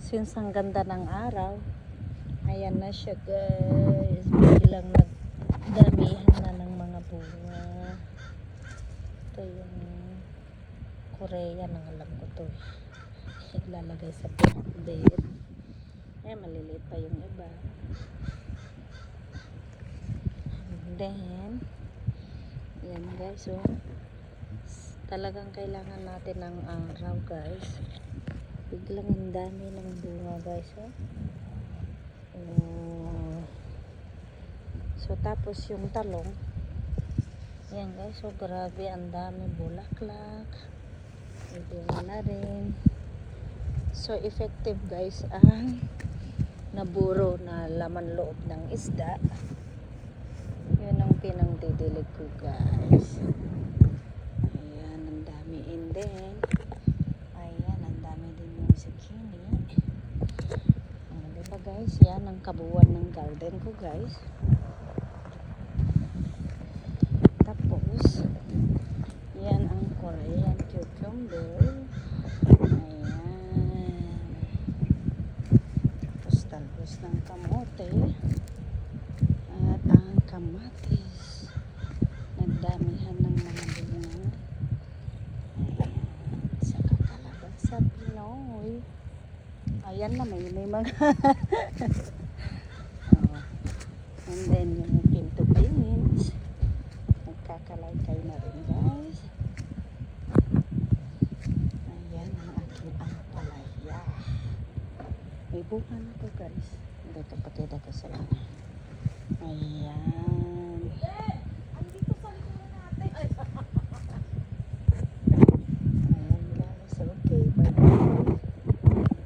Since ang ganda ng araw, ayan na siya guys, biglang nagdamihan na ng mga bunga. Ito yung Korea ng alam ko to, ilalagay sa bed. Maliliit pa yung iba. And then yan guys, so talagang kailangan natin ng araw guys. Biglang ang dami ng bunga guys, so tapos yung talong, yan guys, so grabe ang dami bulaklak, bunga na rin. So effective guys ang naburo na laman loob ng isda. Yun ang pinangdidilig ko guys. Ayan, ang dami. And then ayan, ang dami din yung zucchini. Diba guys, yan ang kabuuan ng garden ko guys. Tapos yan ang Korean cucumber. Ayan, tapos talbos ng kamote at ang kamatis. Nagdamihan ng mga bunga. Ayan, sa kalabasa Pinoy. Ayan na, may mga and then yung pinto beans, nagkakalaykay na rin guys. Ayan ang aking ampalaya, may bunga na to guys. Hindi ito, pakita ko sa inyo. Ayan,